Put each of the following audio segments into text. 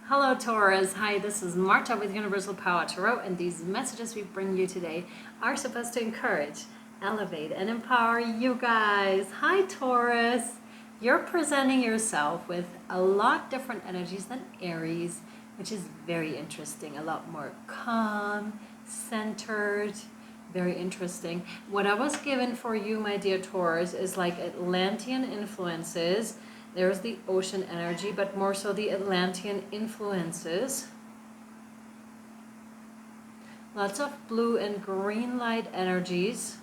Hello Taurus, hi, this is Marta with Universal Power Tarot, and these messages we bring you today are supposed to encourage, elevate, and empower you guys. Hi Taurus, you're presenting yourself with a lot different energies than Aries, which is very interesting, a lot more calm, centered, very interesting. What I was given for you, my dear Taurus, is like Atlantean influences. There's the ocean energy, but more so the Atlantean influences. Lots of blue and green light energies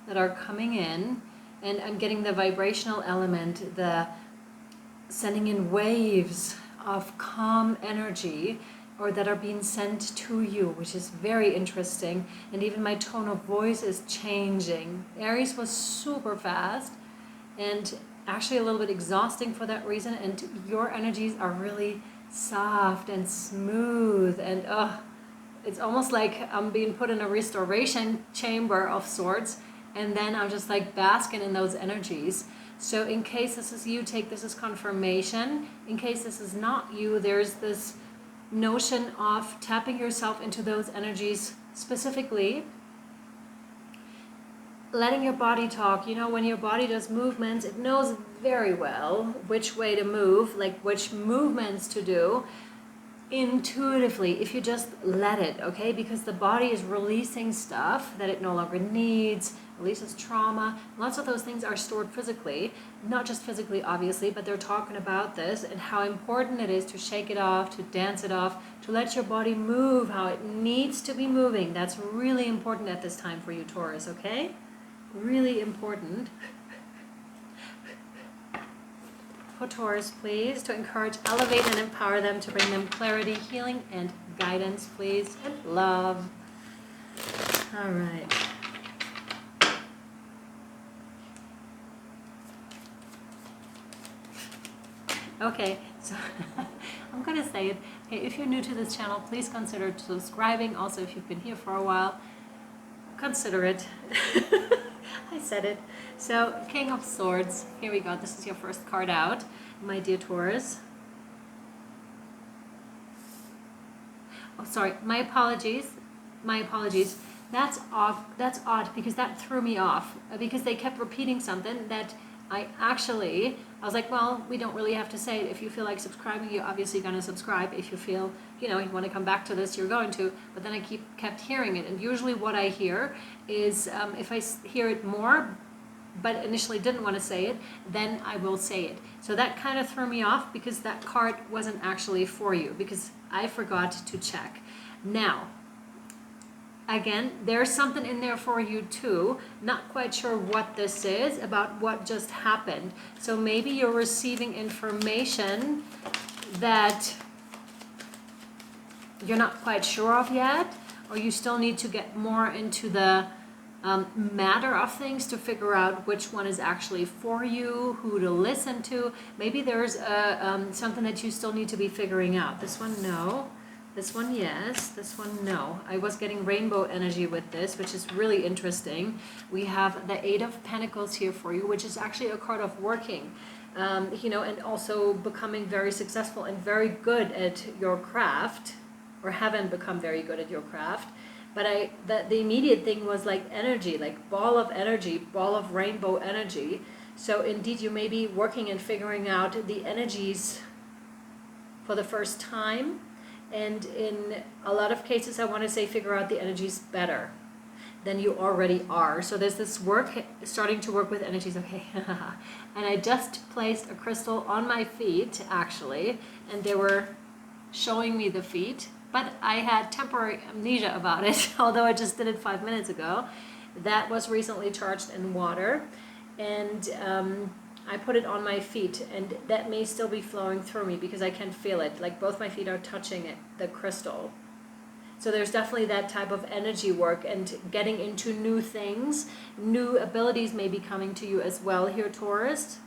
that are coming in. And I'm getting the vibrational element, the sending in waves of calm energy or that are being sent to you, which is very interesting. And even my tone of voice is changing. Aries was super fast and actually a little bit exhausting for that reason, and your energies are really soft and smooth, and it's almost like I'm being put in a restoration chamber of sorts, and then I'm just like basking in those energies. So in case this is you, take this as confirmation. In case this is not you, there's this notion of tapping yourself into those energies specifically, letting your body talk. You know, when your body does movements, it knows very well which way to move, like which movements to do intuitively, if you just let it, okay? Because the body is releasing stuff that it no longer needs, releases trauma. Lots of those things are stored physically, not just physically, obviously, but they're talking about this and how important it is to shake it off, to dance it off, to let your body move how it needs to be moving. That's really important at this time for you, Taurus, okay? Really important. For Taurus, please, to encourage, elevate, and empower them, to bring them clarity, healing, and guidance, please, and love. All right. Okay, so I'm going to say it. Hey, if you're new to this channel, please consider subscribing. Also, if you've been here for a while, consider it. I said it. So, King of Swords. Here we go. This is your first card out, my dear Taurus. Oh, sorry. My apologies. My apologies. That's off. That's odd because that threw me off. Because they kept repeating something that I was like, well, we don't really have to say it. If you feel like subscribing, you're obviously going to subscribe. If you feel, you want to come back to this, you're going to. But then I kept hearing it. And usually what I hear is if I hear it more, but initially didn't want to say it, then I will say it. So that kind of threw me off because that card wasn't actually for you because I forgot to check. Now, again, there's something in there for you too. Not quite sure what this is, about what just happened. So maybe you're receiving information that you're not quite sure of yet, or you still need to get more into the matter of things to figure out which one is actually for you, who to listen to. Maybe there's something that you still need to be figuring out. This one, no. This one, yes. This one, no. I was getting rainbow energy with this, which is really interesting. We have the Eight of Pentacles here for you, which is actually a card of working, and also becoming very successful and very good at your craft, or haven't become very good at your craft. But the immediate thing was like energy, like ball of energy, ball of rainbow energy. So indeed, you may be working and figuring out the energies for the first time. And in a lot of cases, I want to say figure out the energies better than you already are. So there's this work, starting to work with energies. Okay, and I just placed a crystal on my feet, actually, and they were showing me the feet, but I had temporary amnesia about it, although I just did it 5 minutes ago. That was recently charged in water, and I put it on my feet, and that may still be flowing through me because I can feel it, like both my feet are touching it, the crystal. So there's definitely that type of energy work and getting into new things. New abilities may be coming to you as well here, Taurus.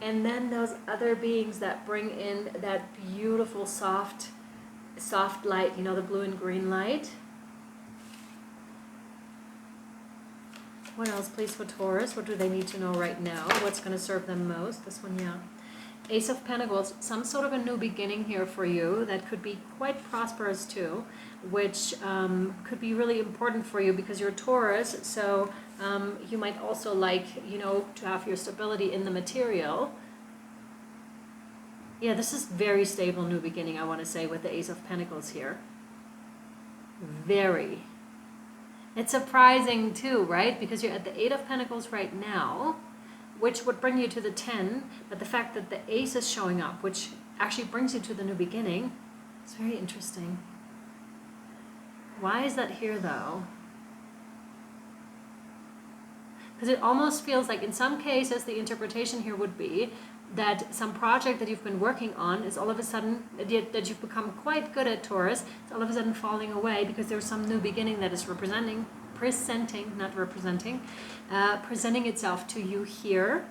And then those other beings that bring in that beautiful soft light, the blue and green light. What else, please, for Taurus? What do they need to know right now? What's going to serve them most? This one, yeah. Ace of Pentacles, some sort of a new beginning here for you that could be quite prosperous too, which could be really important for you because you're Taurus, so you might also like, you know, to have your stability in the material. Yeah, this is very stable new beginning, I want to say, with the Ace of Pentacles here. Very. It's surprising too, right? Because you're at the 8 of Pentacles right now, which would bring you to the 10, but the fact that the Ace is showing up, which actually brings you to the new beginning, it's very interesting. Why is that here though? Because it almost feels like in some cases the interpretation here would be that some project that you've been working on is all of a sudden, that you've become quite good at, Taurus, it's all of a sudden falling away because there's some new beginning that is presenting itself to you here.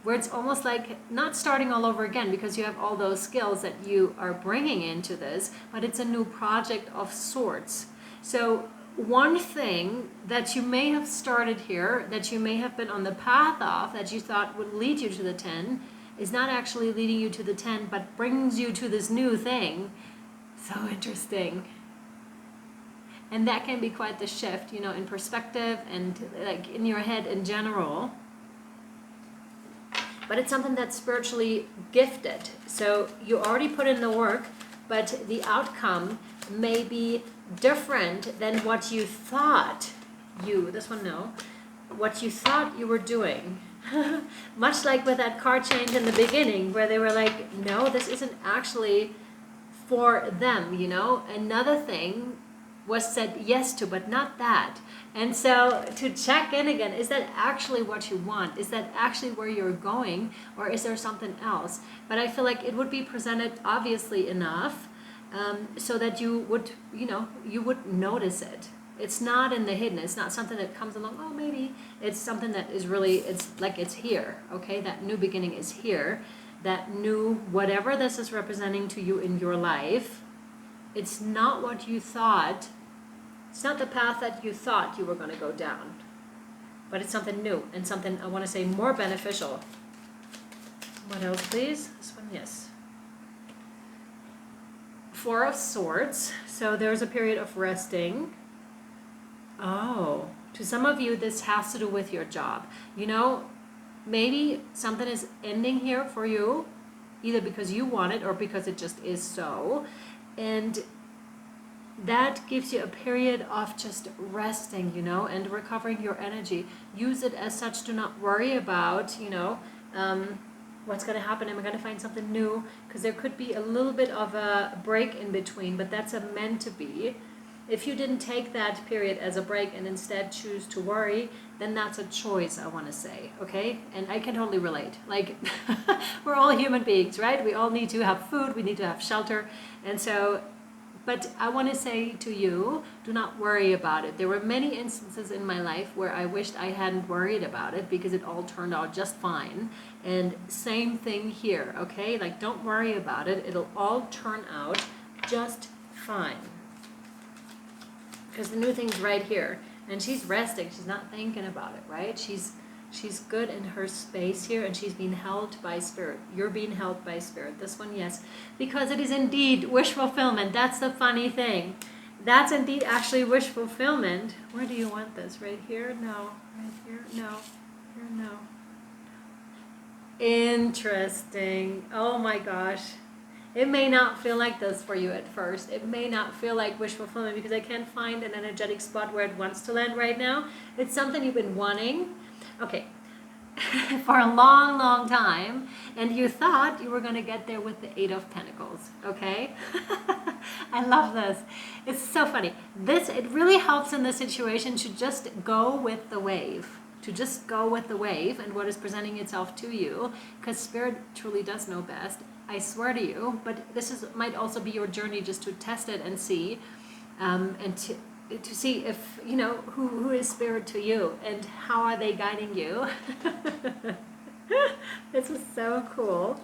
Where it's almost like not starting all over again because you have all those skills that you are bringing into this, but it's a new project of sorts. So one thing that you may have started here, that you may have been on the path of, that you thought would lead you to the 10, is not actually leading you to the 10, but brings you to this new thing. So interesting. And that can be quite the shift, you know, in perspective and like in your head in general. But it's something that's spiritually gifted. So you already put in the work, but the outcome may be different than what you thought what you thought you were doing. Much like with that card change in the beginning where they were like, no, this isn't actually for them, you know. Another thing was said yes to, but not that. And so to check in again, is that actually what you want? Is that actually where you're going, or is there something else? But I feel like it would be presented obviously enough so that you would, you know, you would notice it. It's not in the hidden. It's not something that comes along, oh, maybe. It's something that is really, it's like it's here, okay? That new beginning is here. That new, whatever this is representing to you in your life, it's not what you thought. It's not the path that you thought you were going to go down. But it's something new and something, I want to say, more beneficial. What else, please? This one, yes. 4 of Swords. So there's a period of resting. Oh, to some of you, this has to do with your job. You know, maybe something is ending here for you, either because you want it or because it just is so. And that gives you a period of just resting, you know, and recovering your energy. Use it as such. Do not worry about, you know, what's going to happen. Am I going to find something new? Because there could be a little bit of a break in between, but that's a meant to be. If you didn't take that period as a break and instead choose to worry, then that's a choice, I want to say, okay? And I can totally relate. Like, we're all human beings, right? We all need to have food, we need to have shelter. And so, but I want to say to you, do not worry about it. There were many instances in my life where I wished I hadn't worried about it because it all turned out just fine. And same thing here, okay? Like, don't worry about it. It'll all turn out just fine. Because the new thing's right here. And she's resting. She's not thinking about it, right? She's good in her space here, and she's being held by Spirit. You're being held by Spirit. This one, yes. Because it is indeed wish fulfillment. That's the funny thing. That's indeed actually wish fulfillment. Where do you want this? Right here? No. Right here? No. Here? No. Interesting. Oh my gosh. It may not feel like this for you at first. It may not feel like wish fulfillment because I can't find an energetic spot where it wants to land right now. It's something you've been wanting. Okay. For a long, long time. And you thought you were going to get there with the 8 of Pentacles. Okay? I love this. It's so funny. It really helps in this situation to just go with the wave. To just go with the wave and what is presenting itself to you. Because Spirit truly does know best. I swear to you, but this might also be your journey just to test it and see, and to see if, you know, who is Spirit to you and how are they guiding you. This is so cool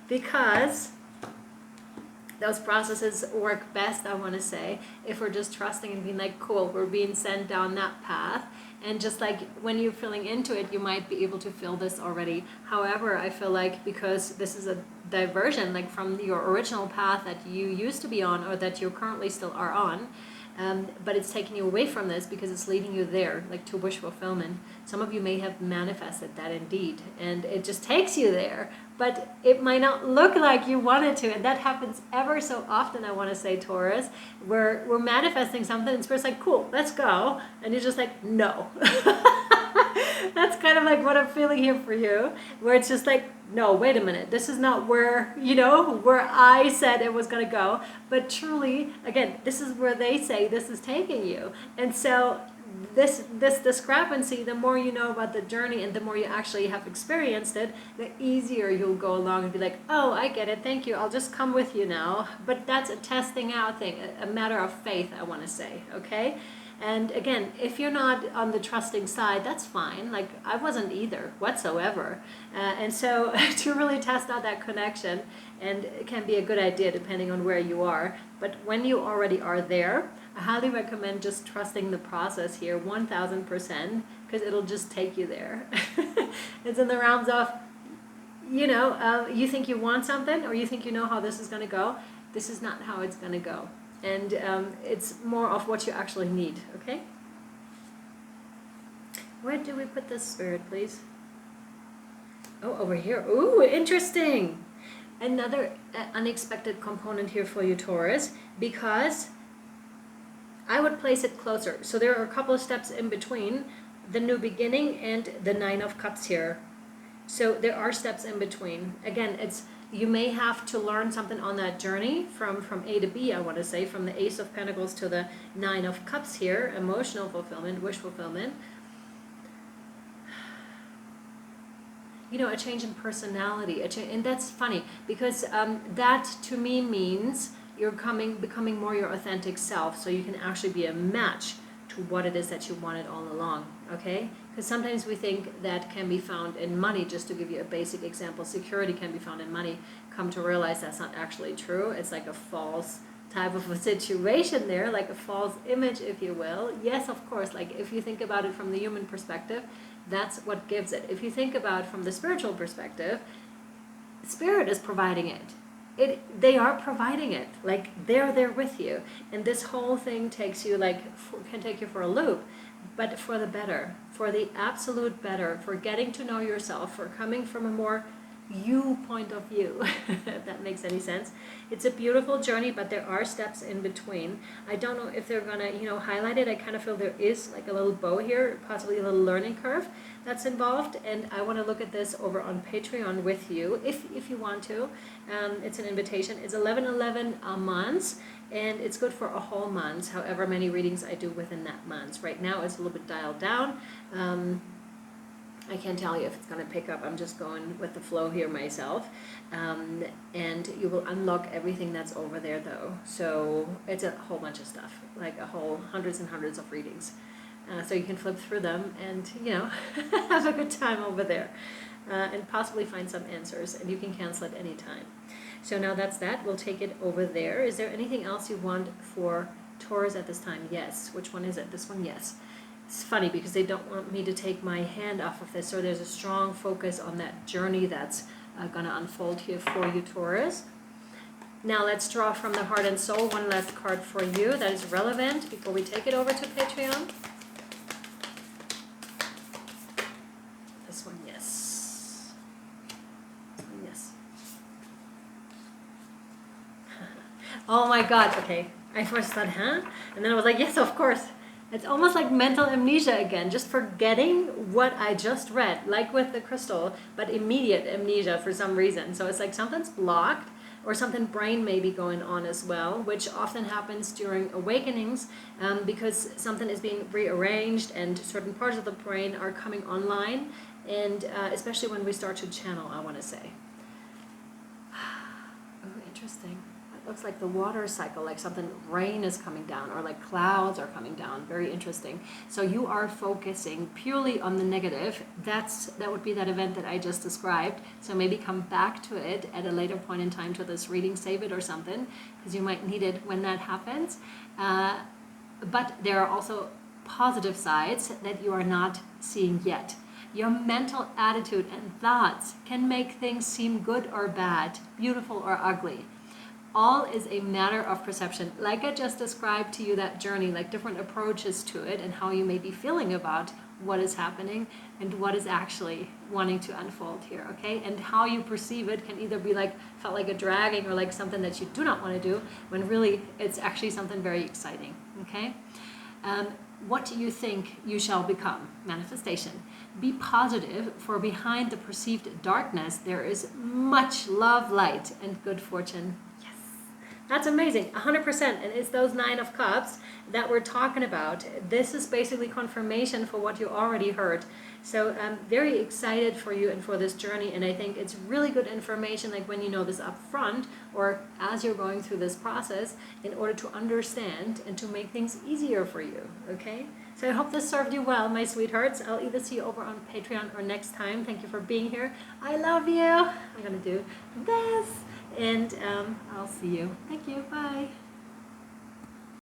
because those processes work best, I want to say, if we're just trusting and being like, cool, we're being sent down that path. And just like when you're feeling into it, you might be able to feel this already. However, I feel like because this is a diversion, like from your original path that you used to be on, or that you currently still are on, but it's taking you away from this because it's leading you there, like to wish fulfillment. Some of you may have manifested that indeed, and it just takes you there, but it might not look like you wanted to, and that happens ever so often. I want to say, Taurus, we're manifesting something, and Spirit's like, cool, let's go, and you're just like, no. That's kind of like what I'm feeling here for you, where it's just like, no, wait a minute, this is not where, you know, where I said it was going to go. But truly, again, this is where they say this is taking you. And so this discrepancy, the more you know about the journey and the more you actually have experienced it, the easier you'll go along and be like, oh, I get it, thank you, I'll just come with you now. But that's a testing out thing, a matter of faith, I want to say, okay? And again, if you're not on the trusting side, that's fine. Like, I wasn't either whatsoever. And so to really test out that connection, and it can be a good idea depending on where you are. But when you already are there, I highly recommend just trusting the process here 1000%, because it'll just take you there. It's in the realms of, you know, you think you want something, or you think you know how this is going to go. This is not how it's going to go. And it's more of what you actually need, okay? Where do we put this, Spirit, please? Oh, over here. Ooh, interesting. Another unexpected component here for you, Taurus, because I would place it closer. So there are a couple of steps in between the new beginning and the 9 of Cups here. So there are steps in between. Again, you may have to learn something on that journey from A to B, I want to say, from the Ace of Pentacles to the 9 of Cups here, emotional fulfillment, wish fulfillment. You know, a change in personality, and that's funny, because that to me means you're becoming more your authentic self, so you can actually be a match to what it is that you wanted all along, okay? Because sometimes we think that can be found in money. Just to give you a basic example, security can be found in money. Come to realize that's not actually true. It's like a false type of a situation there, like a false image, if you will. Yes, of course, like if you think about it from the human perspective, that's what gives it. If you think about it from the spiritual perspective, Spirit is providing it. They are providing it, like they're there with you, and this whole thing takes you can take you for a loop, but for the better, for the absolute better, for getting to know yourself, for coming from a more you point of view, if that makes any sense. It's a beautiful journey, but there are steps in between. I don't know if they're gonna, highlight it. I kind of feel there is like a little bow here, possibly a little learning curve that's involved, and I want to look at this over on Patreon with you if you want to. It's an invitation. It's 11 months, and it's good for a whole month, however many readings I do within that month. Right now it's a little bit dialed down. I can't tell you if it's going to pick up. I'm just going with the flow here myself. And you will unlock everything that's over there, though. So it's a whole bunch of stuff, like a whole hundreds and hundreds of readings. So you can flip through them and, have a good time over there. And possibly find some answers. And you can cancel at any time. So now that's that. We'll take it over there. Is there anything else you want for Taurus at this time? Yes. Which one is it? This one? Yes. It's funny because they don't want me to take my hand off of this, so there's a strong focus on that journey that's going to unfold here for you, Taurus. Now let's draw from the heart and soul one last card for you that is relevant before we take it over to Patreon. This one, yes. This one, yes. Oh my God, okay. I first thought, huh? And then I was like, yes, of course. It's almost like mental amnesia again, just forgetting what I just read, like with the crystal, but immediate amnesia for some reason. So it's like something's blocked, or something brain may be going on as well, which often happens during awakenings because something is being rearranged and certain parts of the brain are coming online, and especially when we start to channel, I want to say. Oh, interesting. Looks like the water cycle, like something, rain is coming down, or like clouds are coming down. Very interesting. So you are focusing purely on the negative. That would be that event that I just described. So maybe come back to it at a later point in time to this reading, save it or something, because you might need it when that happens. But there are also positive sides that you are not seeing yet. Your mental attitude and thoughts can make things seem good or bad, beautiful or ugly. All is a matter of perception. Like I just described to you that journey, like different approaches to it and how you may be feeling about what is happening and what is actually wanting to unfold here, okay? And how you perceive it can either be like, felt like a dragging or like something that you do not want to do, when really it's actually something very exciting, okay? What do you think you shall become? Manifestation. Be positive, for behind the perceived darkness, there is much love, light, and good fortune. Yes, that's amazing. 100%. And it's those 9 of Cups that we're talking about. This is basically confirmation for what you already heard. So I'm very excited for you and for this journey, and I think it's really good information, like when you know this up front or as you're going through this process, in order to understand and to make things easier for you, okay? So I hope this served you well, my sweethearts. I'll either see you over on Patreon or next time. Thank you for being here. I love you. I'm gonna do this, and I'll see you. Thank you. Bye.